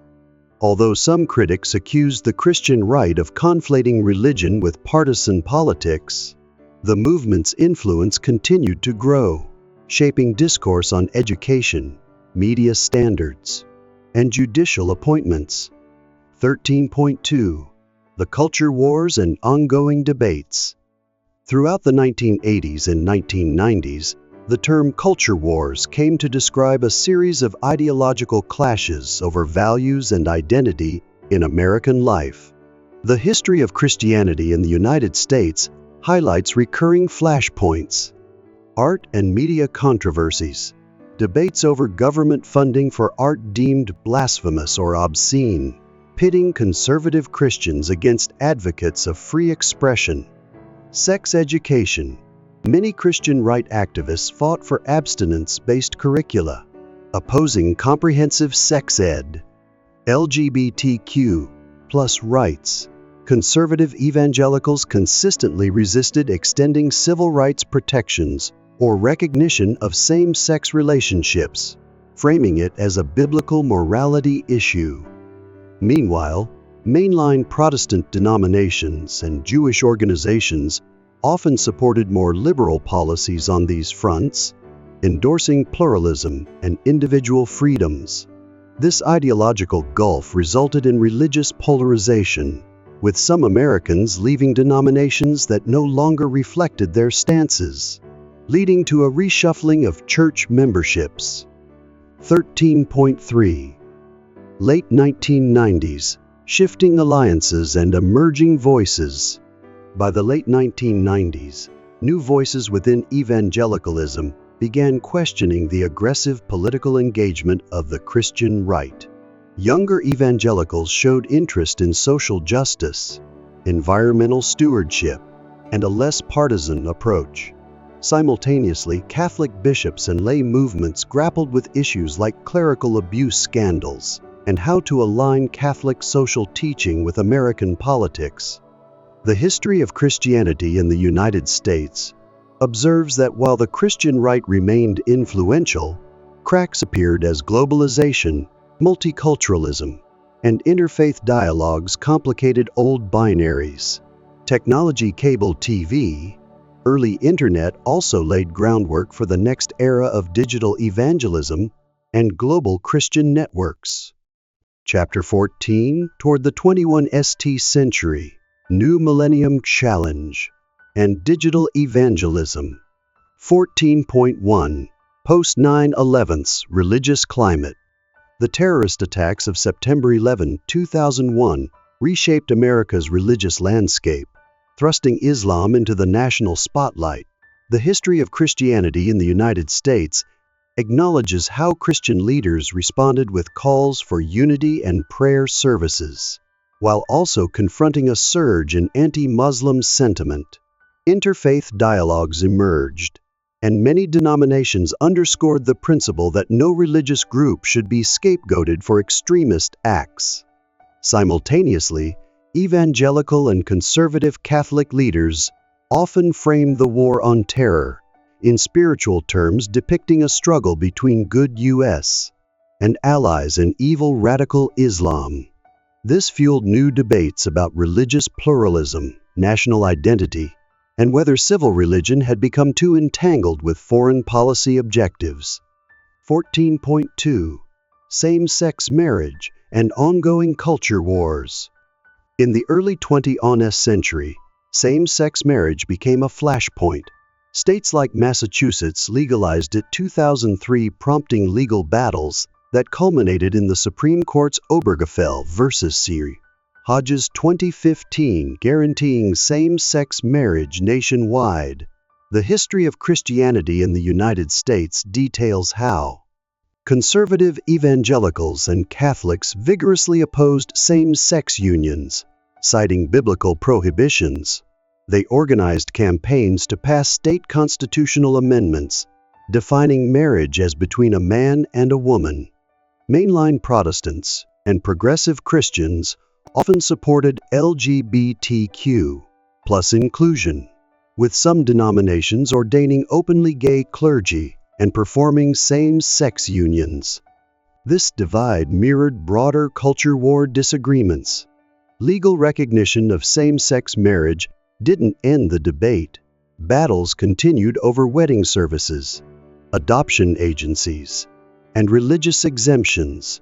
Although some critics accused the Christian right of conflating religion with partisan politics, the movement's influence continued to grow, shaping discourse on education, media standards, and judicial appointments. 13.2. The Culture Wars and Ongoing Debates. Throughout the 1980s and 1990s, the term culture wars came to describe a series of ideological clashes over values and identity in American life. The history of Christianity in the United States highlights recurring flashpoints. Art and media controversies. Debates over government funding for art deemed blasphemous or obscene, pitting conservative Christians against advocates of free expression. Sex education. Many Christian right activists fought for abstinence-based curricula, opposing comprehensive sex ed. LGBTQ plus rights. Conservative evangelicals consistently resisted extending civil rights protections or recognition of same-sex relationships, framing it as a biblical morality issue. Meanwhile, mainline Protestant denominations and Jewish organizations often supported more liberal policies on these fronts, endorsing pluralism and individual freedoms. This ideological gulf resulted in religious polarization, with some Americans leaving denominations that no longer reflected their stances, leading to a reshuffling of church memberships. 13.3. Late 1990s, shifting alliances and emerging voices. By the late 1990s, new voices within evangelicalism began questioning the aggressive political engagement of the Christian right. Younger evangelicals showed interest in social justice, environmental stewardship, and a less partisan approach. Simultaneously, Catholic bishops and lay movements grappled with issues like clerical abuse scandals and how to align Catholic social teaching with American politics. The history of Christianity in the United States observes that while the Christian right remained influential, cracks appeared as globalization, multiculturalism, and interfaith dialogues complicated old binaries. Technology, cable TV, early internet also laid groundwork for the next era of digital evangelism and global Christian networks. Chapter 14, Toward the 21st Century, New Millennium Challenge, and Digital Evangelism. 14.1, Post-9/11's Religious Climate. The terrorist attacks of September 11, 2001 reshaped America's religious landscape, thrusting Islam into the national spotlight. The history of Christianity in the United States acknowledges how Christian leaders responded with calls for unity and prayer services, while also confronting a surge in anti-Muslim sentiment. Interfaith dialogues emerged, and many denominations underscored the principle that no religious group should be scapegoated for extremist acts. Simultaneously, evangelical and conservative Catholic leaders often framed the war on terror in spiritual terms, depicting a struggle between good U.S. and allies and evil radical Islam. This fueled new debates about religious pluralism, national identity, and whether civil religion had become too entangled with foreign policy objectives. 14.2. Same-sex marriage and ongoing culture wars. In the early 20th century, same-sex marriage became a flashpoint. States like Massachusetts legalized it in 2003, prompting legal battles that culminated in the Supreme Court's Obergefell versus C. Hodges 2015, guaranteeing same-sex marriage nationwide. The history of Christianity in the United States details how conservative evangelicals and Catholics vigorously opposed same-sex unions, citing biblical prohibitions. They organized campaigns to pass state constitutional amendments, defining marriage as between a man and a woman. Mainline Protestants and progressive Christians often supported LGBTQ plus inclusion, with some denominations ordaining openly gay clergy and performing same-sex unions. This divide mirrored broader culture war disagreements. Legal recognition of same-sex marriage didn't end the debate. Battles continued over wedding services, adoption agencies, and religious exemptions,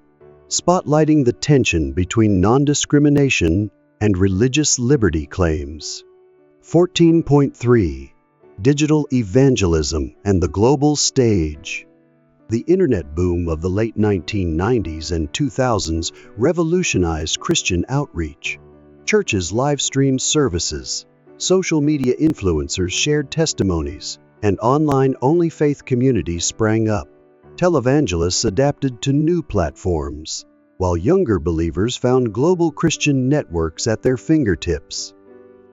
spotlighting the tension between non-discrimination and religious liberty claims. 14.3. Digital evangelism and the global stage. The internet boom of the late 1990s and 2000s revolutionized Christian outreach. Churches live-streamed services, social media influencers shared testimonies, and online-only faith communities sprang up. televangelists adapted to new platforms, while younger believers found global Christian networks at their fingertips.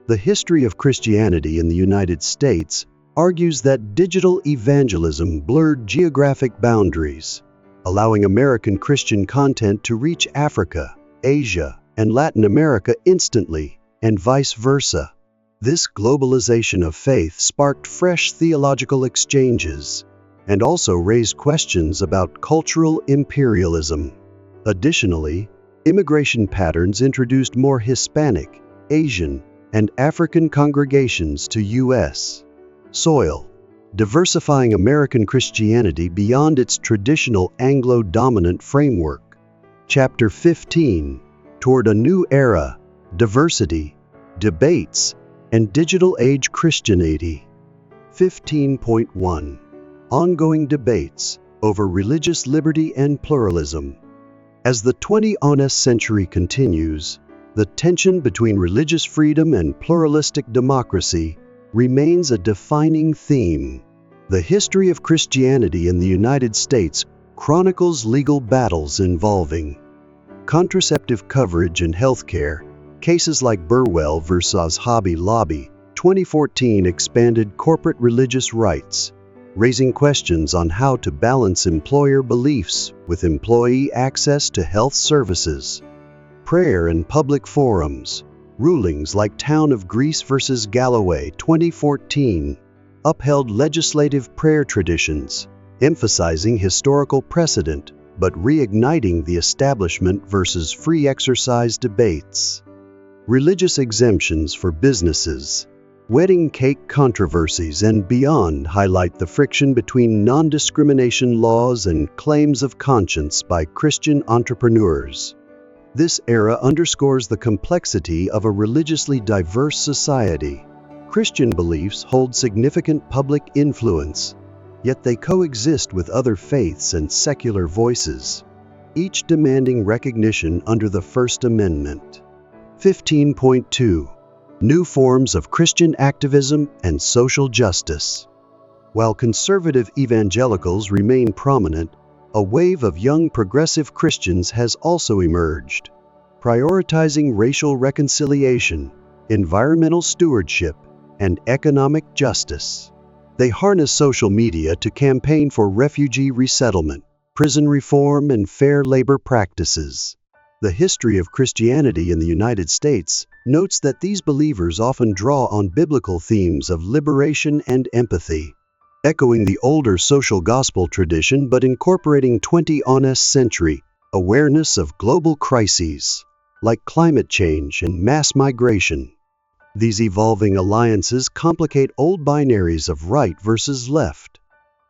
The history of Christianity in the United States argues that digital evangelism blurred geographic boundaries, allowing American Christian content to reach Africa, Asia, and Latin America instantly, and vice versa. This globalization of faith sparked fresh theological exchanges and also raised questions about cultural imperialism. Additionally, immigration patterns introduced more Hispanic, Asian, and African congregations to U.S. soil, diversifying American Christianity beyond its traditional Anglo-dominant framework. Chapter 15, Toward a New Era, Diversity, Debates, and Digital Age Christianity. 15.1. Ongoing Debates over Religious Liberty and Pluralism. As the 20th century continues, the tension between religious freedom and pluralistic democracy remains a defining theme. The history of Christianity in the United States chronicles legal battles involving contraceptive coverage and healthcare. Cases like Burwell versus Hobby Lobby, 2014 expanded corporate religious rights, raising questions on how to balance employer beliefs with employee access to health services. Prayer and public forums. Rulings like Town of Greece versus Galloway, 2014, upheld legislative prayer traditions, emphasizing historical precedent but reigniting the establishment versus free exercise debates. Religious exemptions for businesses. Wedding cake controversies and beyond highlight the friction between non-discrimination laws and claims of conscience by Christian entrepreneurs. This era underscores the complexity of a religiously diverse society. Christian beliefs hold significant public influence, yet they coexist with other faiths and secular voices, each demanding recognition under the First Amendment. 15.2. New Forms of Christian Activism and Social Justice. While conservative evangelicals remain prominent, a wave of young progressive Christians has also emerged, prioritizing racial reconciliation, environmental stewardship, and economic justice. They harness social media to campaign for refugee resettlement, prison reform, and fair labor practices. The history of Christianity in the United States notes that these believers often draw on biblical themes of liberation and empathy, echoing the older social gospel tradition but incorporating 20th century awareness of global crises like climate change and mass migration. These evolving alliances complicate old binaries of right versus left.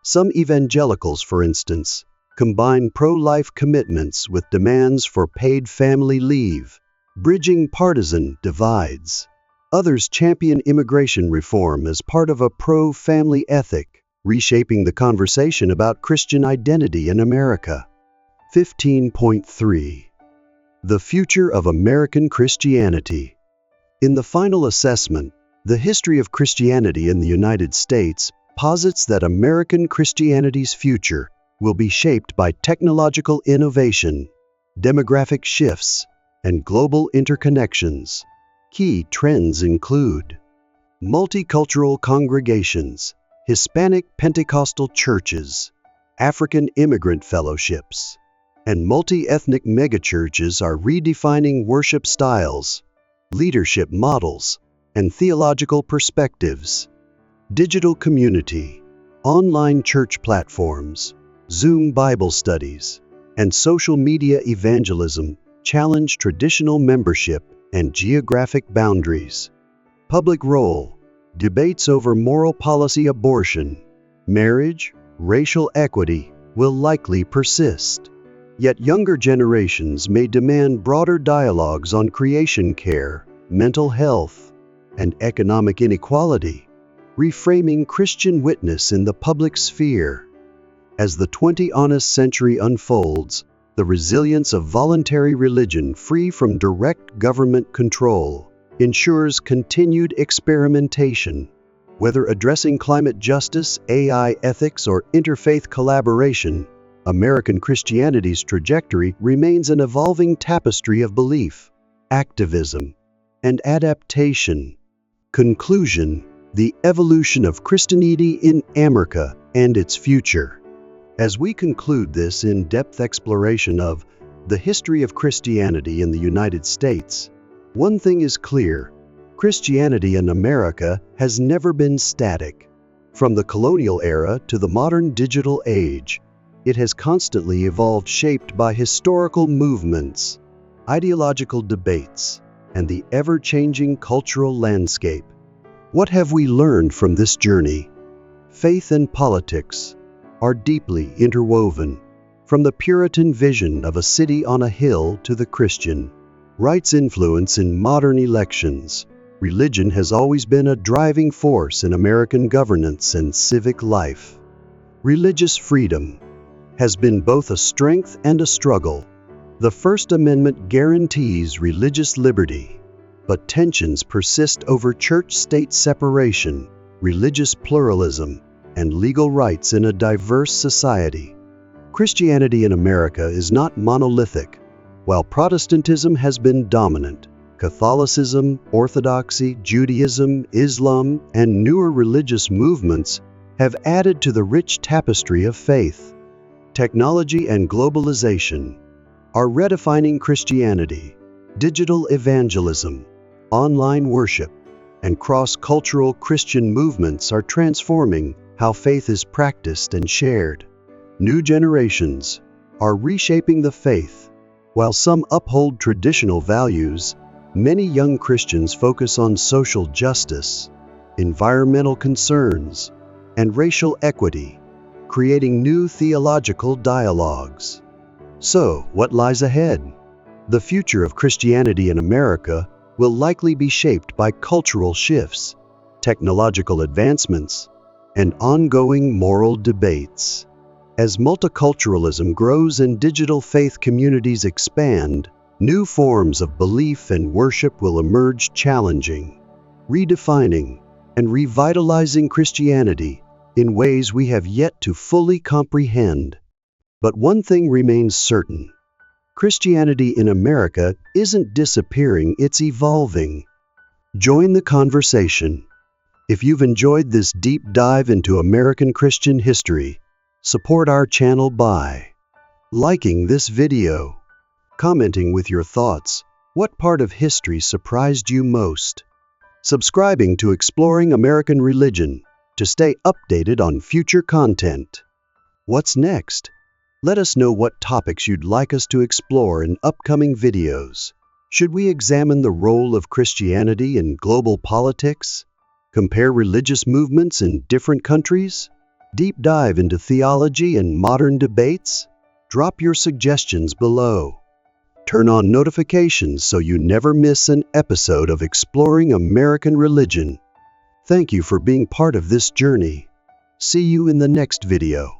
Some evangelicals, for instance, combine pro-life commitments with demands for paid family leave, bridging partisan divides. Others champion immigration reform as part of a pro-family ethic, reshaping the conversation about Christian identity in America. 15.3. The Future of American Christianity. In the final assessment, the history of Christianity in the United States posits that American Christianity's future will be shaped by technological innovation, demographic shifts, and global interconnections. Key trends include multicultural congregations, Hispanic Pentecostal churches, African immigrant fellowships, and multi-ethnic megachurches are redefining worship styles, leadership models, and theological perspectives. Digital community, online church platforms, Zoom Bible studies, and social media evangelism challenge traditional membership and geographic boundaries. Public role, debates over moral policy, abortion, marriage, racial equity will likely persist. Yet younger generations may demand broader dialogues on creation care, mental health, and economic inequality, reframing Christian witness in the public sphere. As the 20th century unfolds, the resilience of voluntary religion free from direct government control ensures continued experimentation. Whether addressing climate justice, AI ethics, or interfaith collaboration, American Christianity's trajectory remains an evolving tapestry of belief, activism, and adaptation. Conclusion: the evolution of Christianity in America and its future. As we conclude this in-depth exploration of the history of Christianity in the United States, one thing is clear: Christianity in America has never been static. From the colonial era to the modern digital age, it has constantly evolved, shaped by historical movements, ideological debates, and the ever-changing cultural landscape. What have we learned from this journey? Faith and politics are deeply interwoven. From the Puritan vision of a city on a hill to the Christian right's influence in modern elections, religion has always been a driving force in American governance and civic life. Religious freedom has been both a strength and a struggle. The First Amendment guarantees religious liberty, but tensions persist over church-state separation, religious pluralism, and legal rights in a diverse society. Christianity in America is not monolithic. While Protestantism has been dominant, Catholicism, Orthodoxy, Judaism, Islam, and newer religious movements have added to the rich tapestry of faith. Technology and globalization are redefining Christianity. Digital evangelism, online worship, and cross-cultural Christian movements are transforming how faith is practiced and shared. New generations are reshaping the faith. While some uphold traditional values, many young Christians focus on social justice, environmental concerns, and racial equity, creating new theological dialogues. So, what lies ahead? The future of Christianity in America will likely be shaped by cultural shifts, technological advancements, and ongoing moral debates. As multiculturalism grows and digital faith communities expand, new forms of belief and worship will emerge, challenging, redefining, and revitalizing Christianity in ways we have yet to fully comprehend. But one thing remains certain: Christianity in America isn't disappearing, it's evolving. Join the conversation. If you've enjoyed this deep dive into American Christian history, support our channel by liking this video, commenting with your thoughts, what part of history surprised you most, subscribing to Exploring American Religion to stay updated on future content. What's next? Let us know what topics you'd like us to explore in upcoming videos. Should we examine the role of Christianity in global politics? Compare religious movements in different countries? Deep dive into theology and modern debates? Drop your suggestions below. Turn on notifications so you never miss an episode of Exploring American Religion. Thank you for being part of this journey. See you in the next video.